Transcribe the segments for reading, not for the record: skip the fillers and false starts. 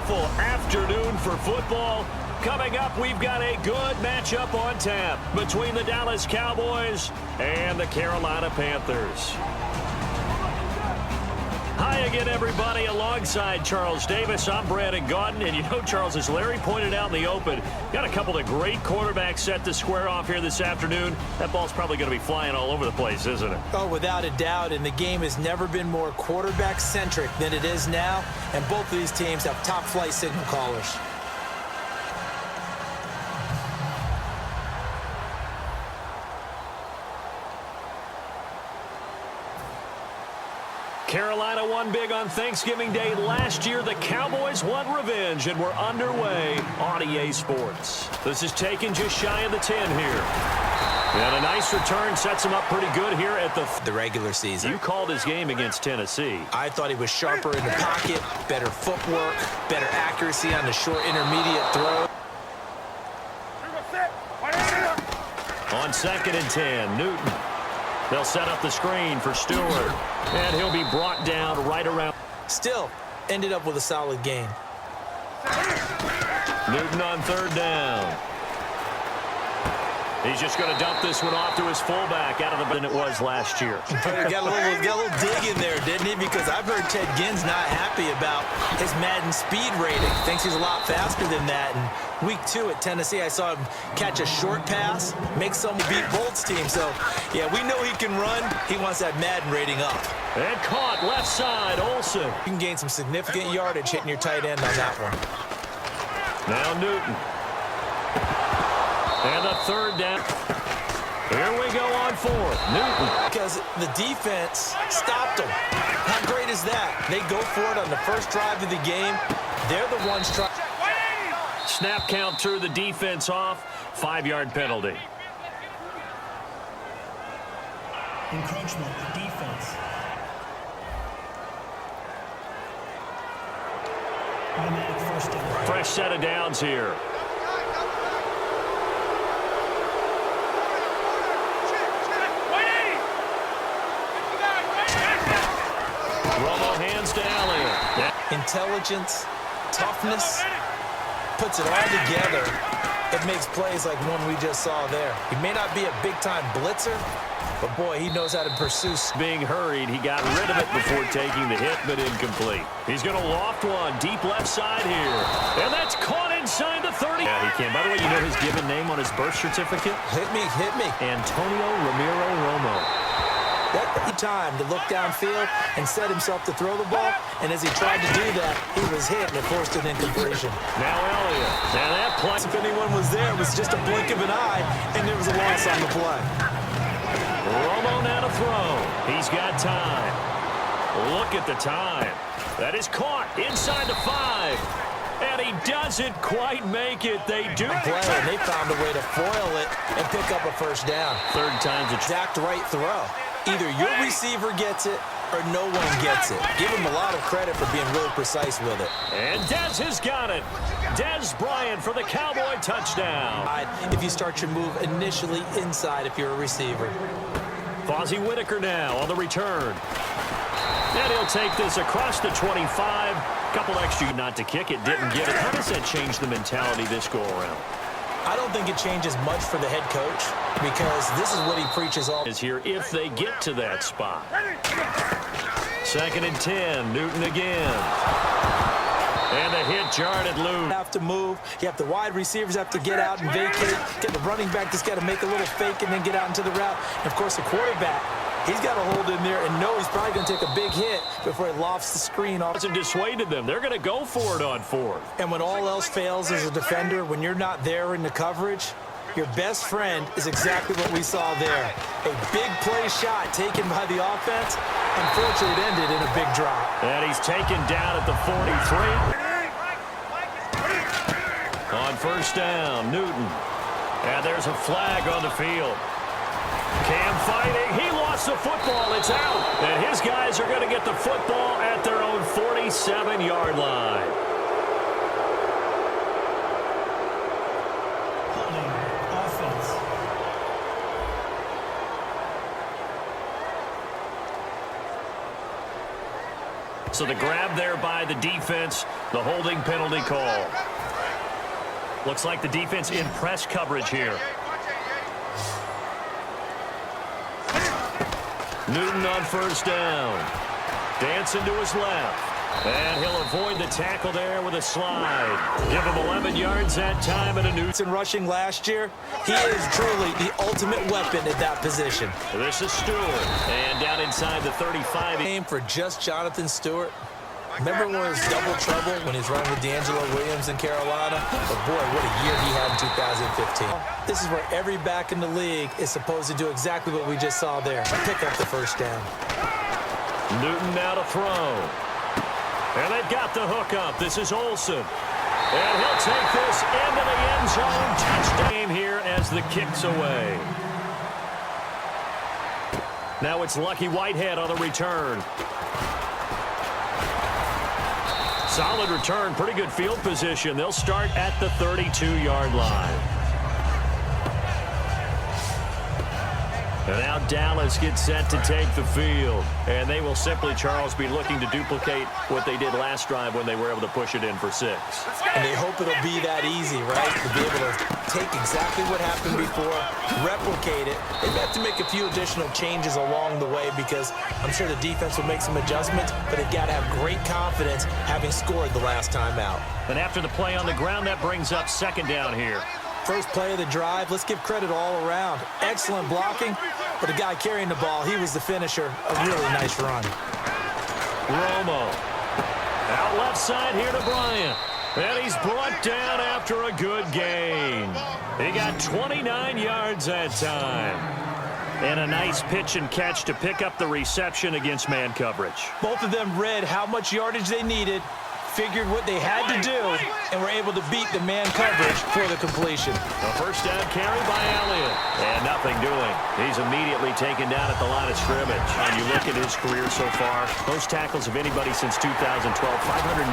beautiful afternoon for football. Coming up, we've got a good matchup on tap between the Dallas Cowboys and the Carolina Panthers. Hi again, everybody. Alongside Charles Davis, I'm Brandon Gaudin. And you know, Charles, as Larry pointed out in the open, got a couple of great quarterbacks set to square off here this afternoon. That ball's probably going to be flying all over the place, isn't it? Oh, without a doubt. And the game has never been more quarterback-centric than it is now. And both of these teams have top-flight signal callers. Carolina won big on Thanksgiving Day last year. The Cowboys want revenge, and we're underway on EA Sports. This is taken just shy of the 10 here. And a nice return sets him up pretty good here at the regular season. You called his game against Tennessee. I thought he was sharper in the pocket, better footwork, better accuracy on the short intermediate throw. On 2nd and 10, Newton. They'll set up the screen for Stewart. And he'll be brought down right around. Still, ended up with a solid game. Newton on 3rd down. He's just going to dump this one off to his fullback out of the than it was last year. got a little dig in there, didn't he? Because I've heard Ted Ginn's not happy about his Madden speed rating. Thinks he's a lot faster than that. And week 2 at Tennessee, I saw him catch a short pass, make someone beat Bolt's team. So, yeah, we know he can run. He wants that Madden rating up. And caught left side, Olsen. You can gain some significant yardage hitting your tight end on that one. Now Newton. And a 3rd down. Here we go on 4th. Newton. Because the defense stopped them. How great is that? They go for it on the first drive of the game. They're the ones trying. Snap count threw the defense off. 5-yard penalty. Encroachment, defense. Automatic first down. Fresh set of downs here. Romo hands to Elliott. Intelligence, toughness, puts it all together. It makes plays like one we just saw there. He may not be a big-time blitzer, but, boy, he knows how to pursue. Being hurried, he got rid of it before taking the hit, but incomplete. He's going to loft one deep left side here. And that's caught inside the 30. Yeah, he can. By the way, you know his given name on his birth certificate? Hit me. Antonio Ramiro Romo. That time to look downfield and set himself to throw the ball, and as he tried to do that, he was hit and it forced an incompletion. Now Elliott. And that play. If anyone was there, it was just a blink of an eye, and there was a loss on the play. Romo now to throw. He's got time. Look at the time. That is caught inside the 5. And he doesn't quite make it. They do play, and they found a way to foil it and pick up a first down. 3rd time's a exact right throw. Either your receiver gets it or no one gets it. Give him a lot of credit for being really precise with it. And Dez has got it. Dez Bryant for the Cowboy touchdown. If you start your move initially inside if you're a receiver. Fozzie Whitaker now on the return. And he'll take this across the 25. Couple extra not to kick it, didn't get it. How does that change the mentality this go-around? I don't think it changes much for the head coach because this is what he preaches all. Is here if they get to that spot. 2nd and 10, Newton again. And the hit jarred it loose. You have to move. You have the wide receivers have to get out and vacate. Get the running back just got to make a little fake and then get out into the route. And, of course, the quarterback, he's got to hold in there and know he's probably going to take a big hit before he lofts the screen off. Hasn't dissuaded them. They're going to go for it on 4th. And when all else fails as a defender, when you're not there in the coverage, your best friend is exactly what we saw there. A big play shot taken by the offense. Unfortunately, it ended in a big drop. And he's taken down at the 43. On 1st down, Newton. And there's a flag on the field. Cam fighting. He lost the football. It's out. And his guys are going to get the football at their own 47-yard line. Holding offense. So the grab there by the defense, the holding penalty call. Looks like the defense in press coverage here. Newton on first down. Dancing to his left. And he'll avoid the tackle there with a slide. Give him 11 yards that time and a Newton. Rushing last year, he is truly the ultimate weapon at that position. This is Stewart. And down inside the 35. Aim for just Jonathan Stewart. Remember when it was double trouble when he was running with D'Angelo Williams in Carolina? But boy, what a year he had in 2015. This is where every back in the league is supposed to do exactly what we just saw there. Pick up the first down. Newton now to throw. And they've got the hook up. This is Olsen. And he'll take this into the end zone. Touchdown here as the kick's away. Now it's Lucky Whitehead on the return. Solid return, pretty good field position. They'll start at the 32-yard line. And now Dallas gets set to take the field. And they will simply, Charles, be looking to duplicate what they did last drive when they were able to push it in for 6. And they hope it'll be that easy, right? To be able to take exactly what happened before, replicate it. They've got to make a few additional changes along the way because I'm sure the defense will make some adjustments, but they've got to have great confidence having scored the last time out. And after the play on the ground, that brings up second down here. First play of the drive, let's give credit all around. Excellent blocking, but the guy carrying the ball, he was the finisher. A really nice run. Romo. Out left side here to Bryant. And he's brought down after a good gain. He got 29 yards that time. And a nice pitch and catch to pick up the reception against man coverage. Both of them read how much yardage they needed, figured what they had to do, and were able to beat the man coverage for the completion. A first down carry by Elliott. And nothing doing. He's immediately taken down at the line of scrimmage. And you look at his career so far, most tackles of anybody since 2012, 591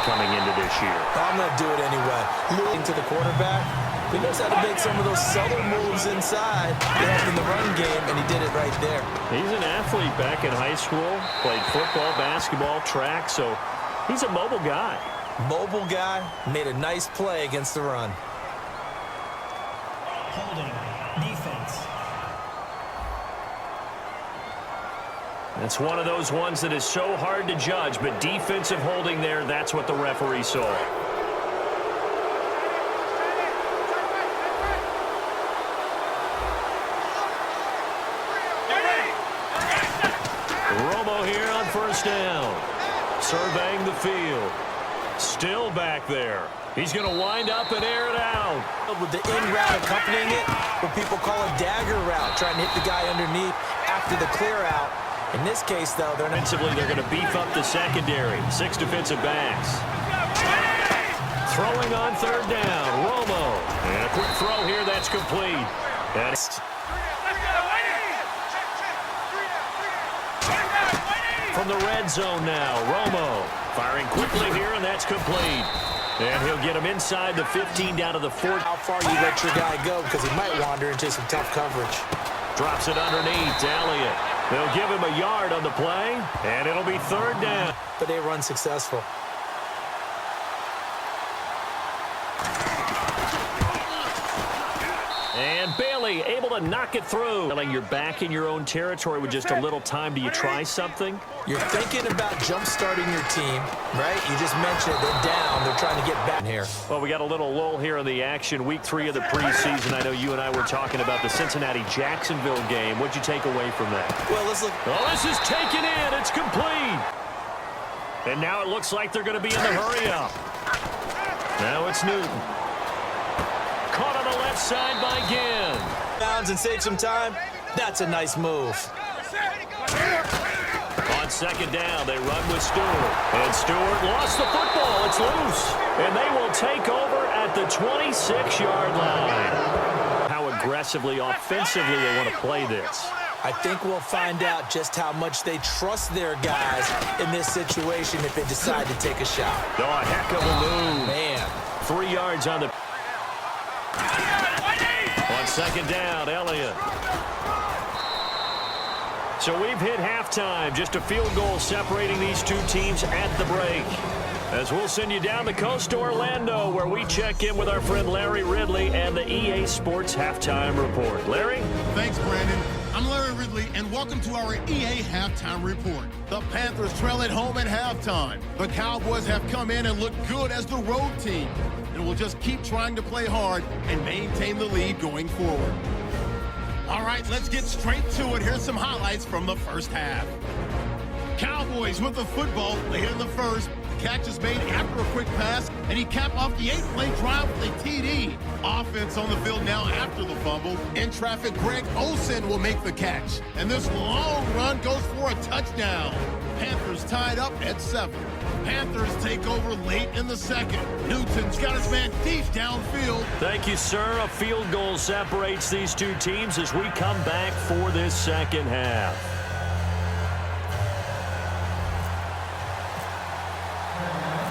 coming into this year. I'm going to do it anyway. Looking to the quarterback, he knows how to make some of those subtle moves inside to help in the run game, and he did it right there. He's an athlete back in high school, played football, basketball, track, so he's a mobile guy. Mobile guy, made a nice play against the run. Holding. Defense. That's one of those ones that is so hard to judge, but defensive holding there, that's what the referee saw. Romo here on first down. Surveying the field. Still back there. He's going to wind up and air it out. With the in route accompanying it, what people call a dagger route, trying to hit the guy underneath after the clear out. In this case, though, they're not. Defensively, they're going to beef up the secondary. 6 defensive backs. Throwing on third down. Romo. And a quick throw here. That's complete. That's from the red zone now. Romo firing quickly here, and that's complete. And he'll get him inside the 15 down to the 4. How far you let your guy go because he might wander into some tough coverage. Drops it underneath to Elliott. They'll give him a yard on the play, and it'll be third down. But they run successful. And Bailey able to knock it through. You're back in your own territory with just a little time. Do you try something? You're thinking about jump-starting your team, right? You just mentioned it. They're down. They're trying to get back here. Well, we got a little lull here in the action. Week 3 of the preseason. I know you and I were talking about the Cincinnati-Jacksonville game. What'd you take away from that? Well, let's look. Oh, this is taken in. It's complete. And now it looks like they're going to be in the hurry-up. Now it's Newton. Caught on the left side by Ginn. Bounds and save some time. That's a nice move. On second down, they run with Stewart. And Stewart lost the football. It's loose. And they will take over at the 26-yard line. How aggressively, offensively they want to play this. I think we'll find out just how much they trust their guys in this situation if they decide to take a shot. Oh, a heck of a move. Man. 3 yards on the... On second down, Elliott. So we've hit halftime. Just a field goal separating these two teams at the break. As we'll send you down the coast to Orlando, where we check in with our friend Larry Ridley and the EA Sports Halftime Report. Larry? Thanks, Brandon. I'm Larry Ridley, and welcome to our EA Halftime Report. The Panthers trail at home at halftime. The Cowboys have come in and look good as the road team, and will just keep trying to play hard and maintain the lead going forward. All right, let's get straight to it. Here's some highlights from the first half. Cowboys with the football late in the first. Catch is made after a quick pass, and he capped off the 8-play drive with a TD. Offense on the field now after the fumble. In traffic, Greg Olsen will make the catch, and this long run goes for a touchdown. Panthers tied up at 7. Panthers take over late in the second. Newton's got his man deep downfield. Thank you, sir. A field goal separates these two teams as we come back for this second half.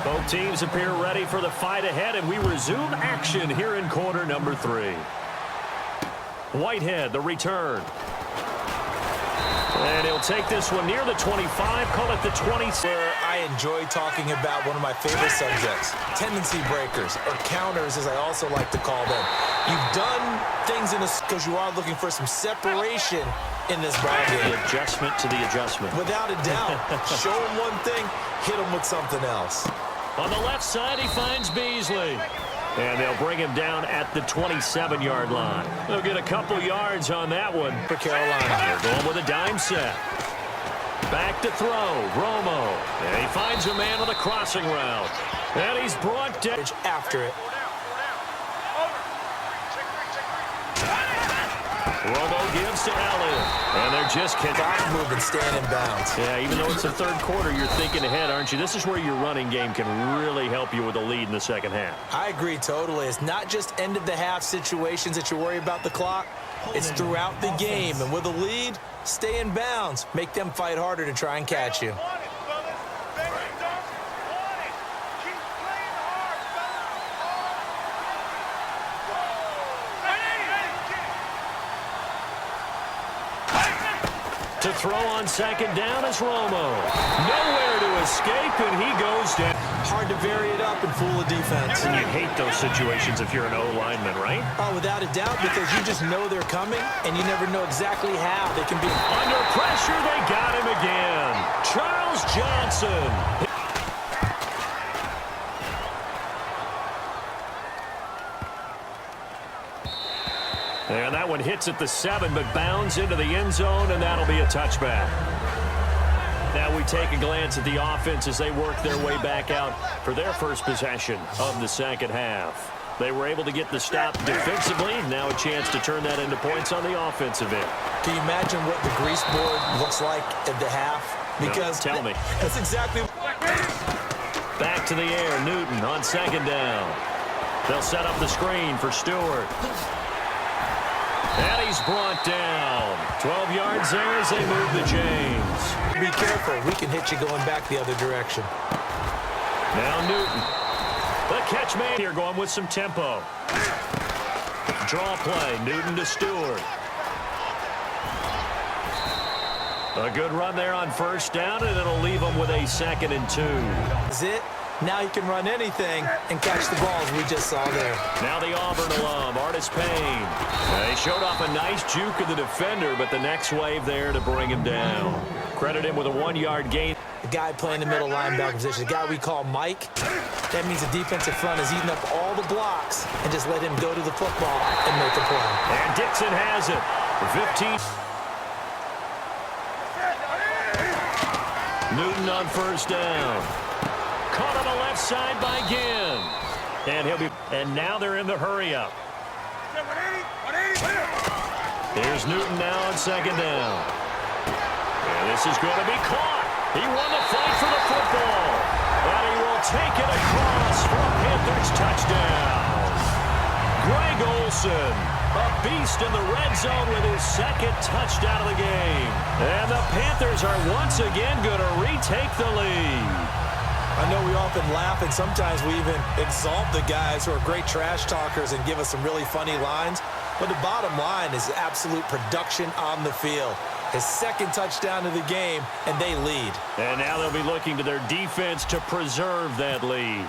Both teams appear ready for the fight ahead, and we resume action here in quarter number 3. Whitehead, the return. And he'll take this one near the 25, call it the 26. Where I enjoy talking about one of my favorite subjects, tendency breakers, or counters as I also like to call them. You've done things in this because you are looking for some separation in this ball game. The adjustment to the adjustment. Without a doubt. Show him one thing, hit him with something else. On the left side, he finds Beasley. And they'll bring him down at the 27-yard line. They'll get a couple yards on that one For Carolina. They're going with a dime set. Back to throw, Romo. And he finds a man on the crossing route. And he's brought down. After it. Romo gives to Elliott. And they're just kidding. Got move and stand in bounds. Yeah, even though it's the third quarter, you're thinking ahead, aren't you? This is where your running game can really help you with a lead in the second half. I agree totally. It's not just end-of-the-half situations that you worry about the clock. It's throughout the game. And with a lead, stay in bounds. Make them fight harder to try and catch you. To throw on second down is Romo. Nowhere to escape, and he goes down. Hard to vary it up and fool a defense. And you hate those situations if you're an O-lineman, right? Oh, without a doubt, because you just know they're coming, and you never know exactly how they can be. Under pressure, they got him again. Charles Johnson. And that one hits at the 7, but bounds into the end zone, and that'll be a touchback. Now we take a glance at the offense as they work their way back out for their first possession of the second half. They were able to get the stop defensively. Now a chance to turn that into points on the offensive end. Can you imagine what the grease board looks like at the half? Because no, tell me. That's exactly. Back to the air, Newton on second down. They'll set up the screen for Stewart. And he's brought down. 12 yards there as they move to James. Be careful. We can hit you going back the other direction. Now Newton. The catch made here, going with some tempo. Draw play. Newton to Stewart. A good run there on first down, and it'll leave them with a 2nd and 2. Is it? Now you can run anything and catch the balls we just saw there. Now the Auburn alum, Artis Payne. They showed off a nice juke of the defender, but the next wave there to bring him down. Credit him with a 1-yard gain. The guy playing the middle linebacker position, the guy we call Mike, that means the defensive front is eating up all the blocks and just let him go to the football and make a play. And Dixon has it. 15. Newton on first down. Caught on the left side by Ginn. And now they're in the hurry-up. Here's Newton now on second down. And this is going to be caught. He won the fight for the football. And he will take it across for a Panthers touchdown. Greg Olsen, a beast in the red zone with his 2nd touchdown of the game. And the Panthers are once again going to retake the lead. I know we often laugh, and sometimes we even exalt the guys who are great trash talkers and give us some really funny lines. But the bottom line is absolute production on the field. His second touchdown of the game, and they lead. And now they'll be looking to their defense to preserve that lead.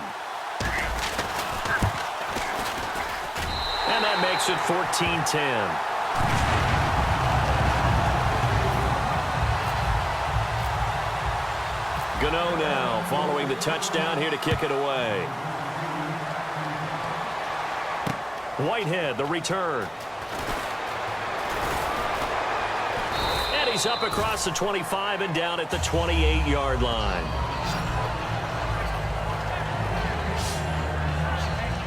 And that makes it 14-10. Gano now following the touchdown here to kick it away. Whitehead, the return. And he's up across the 25 and down at the 28-yard line.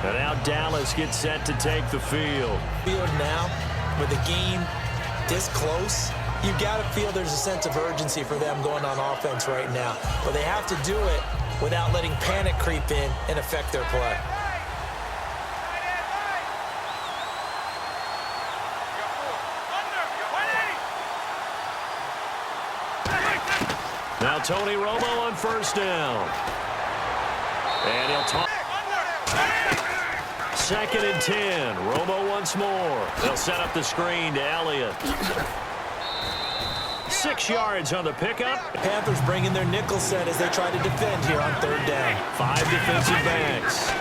And now Dallas gets set to take the field. Field now, with the game this close, you've got to feel there's a sense of urgency for them going on offense right now. But they have to do it without letting panic creep in and affect their play. Now Tony Romo on first down. And he'll toss. 2nd and 10. Romo once more. They'll set up the screen to Elliott. 6 yards on the pickup. Panthers bring in their nickel set as they try to defend here on 3rd down. 5 defensive backs.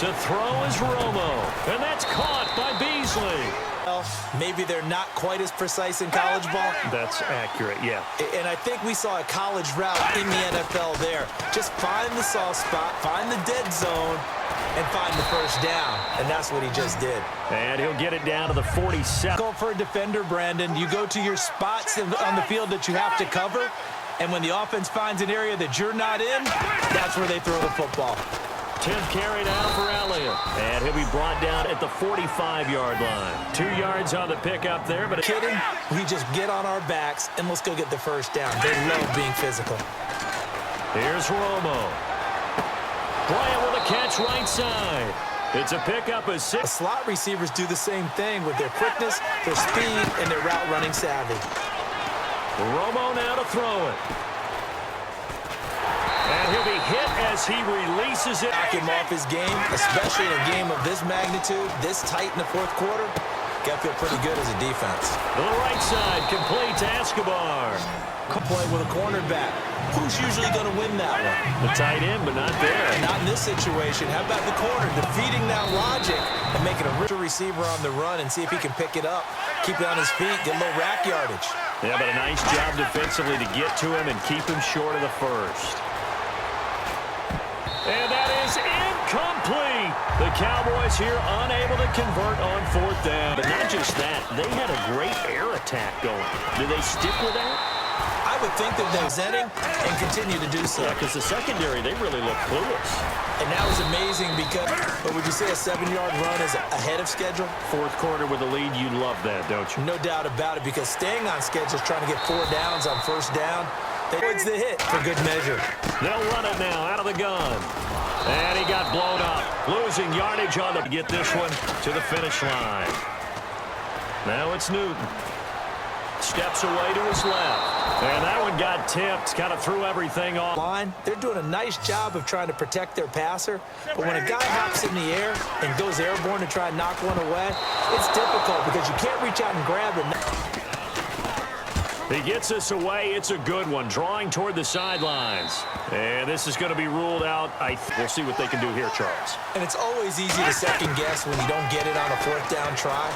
To throw is Romo. And that's caught by Beasley. Well, maybe they're not quite as precise in college ball. That's accurate, yeah. And I think we saw a college route in the NFL there. Just find the soft spot, find the dead zone, and find the first down. And that's what he just did. And he'll get it down to the 47. Go for a defender, Brandon. You go to your spots on the field that you have to cover, and when the offense finds an area that you're not in, that's where they throw the football. 10th carry now for Elliott. And he'll be brought down at the 45-yard line. 2 yards on the pickup there, but... Kidding? We just get on our backs, and let's go get the first down. They love being physical. Here's Romo. Bryant with a catch right side. It's a pickup of 6. Slot receivers do the same thing with their quickness, their speed, and their route running savvy. Romo now to throw it. And he'll be hit as he releases it. Knock him off his game, especially in a game of this magnitude, this tight in the 4th quarter. Got to feel pretty good as a defense. To the right side, complete to Escobar. Play with a cornerback. Who's usually going to win that one? The tight end, but not there. Not in this situation. How about the corner defeating that logic and making a richer receiver on the run and see if he can pick it up, keep it on his feet, get a little rack yardage. Yeah, but a nice job defensively to get to him and keep him short of the first. And that is incomplete. The Cowboys here unable to convert on 4th down. But not just that, they had a great air attack going. Do they stick with that? I would think that they're presenting and continue to do so. Yeah, because the secondary, they really look clueless. And that was amazing because, but would you say a 7-yard run is ahead of schedule? 4th quarter with a lead, you love that, don't you? No doubt about it, because staying on schedule, trying to get 4 downs on first down, towards the hit for good measure. They'll run it now out of the gun. And he got blown up. Losing yardage on the... Get this one to the finish line. Now it's Newton. Steps away to his left. And that one got tipped. Kind of threw everything off. Line, they're doing a nice job of trying to protect their passer. But when a guy hops in the air and goes airborne to try and knock one away, it's difficult because you can't reach out and grab it. He gets this away. It's a good one. Drawing toward the sidelines. And this is going to be ruled out. We'll see what they can do here, Charles. And it's always easy to second guess when you don't get it on a 4th down try.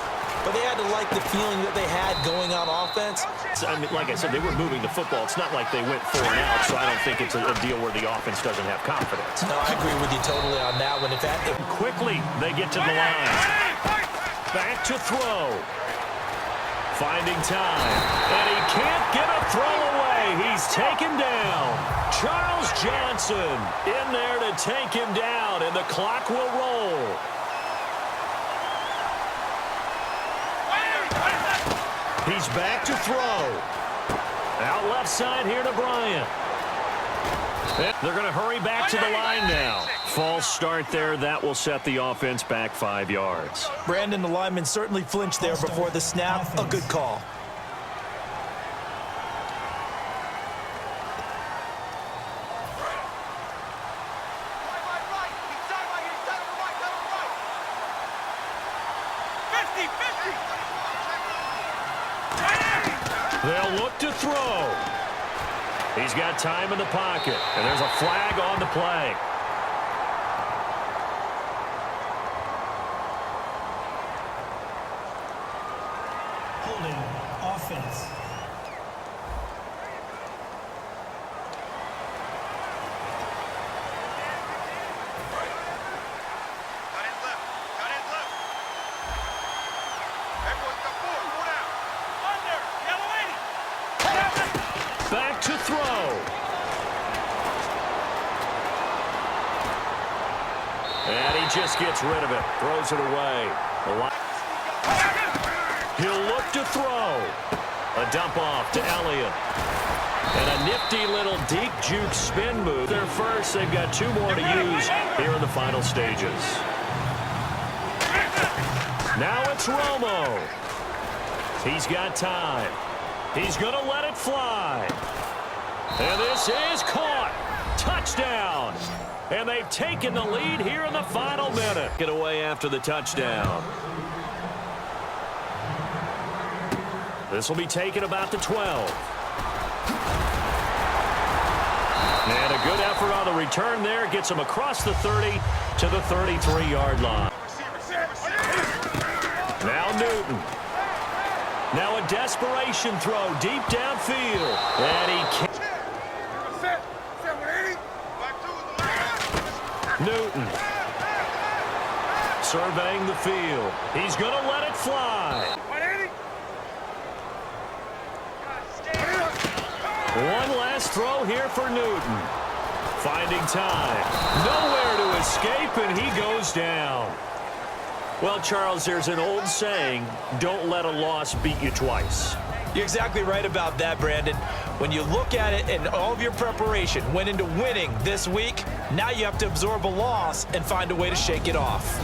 But they had to like the feeling that they had going on offense. I mean, like I said, they were moving the football. It's not like they went 4 and out, so I don't think it's a deal where the offense doesn't have confidence. No, I agree with you totally on that one. Quickly, they get to the line. Back to throw. Finding time. And he can't get a throw away. He's taken down. Charles Johnson in there to take him down, and the clock will roll. He's back to throw. Out left side here to Bryant. They're going to hurry back to the line now. False start there. That will set the offense back 5 yards. Brandon, the lineman certainly flinched there before the snap. A good call. to throw. He's got time in the pocket, and there's a flag on the play. Holding offense. Back to throw. And he just gets rid of it. Throws it away. He'll look to throw. A dump off to Elliott. And a nifty little deep juke spin move. They're first. They've got 2 more to use here in the final stages. Now it's Romo. He's got time. He's going to let it fly. And this is caught. Touchdown. And they've taken the lead here in the final minute. Get away after the touchdown. This will be taken about the 12. And a good effort on the return there. Gets him across the 30 to the 33-yard line. Now Newton. Now a desperation throw deep downfield. And he can't. Newton. Surveying the field. He's going to let it fly. One last throw here for Newton. Finding time. Nowhere to escape, and he goes down. Well, Charles, there's an old saying, don't let a loss beat you twice. You're exactly right about that, Brandon. When you look at it and all of your preparation went into winning this week, now you have to absorb a loss and find a way to shake it off.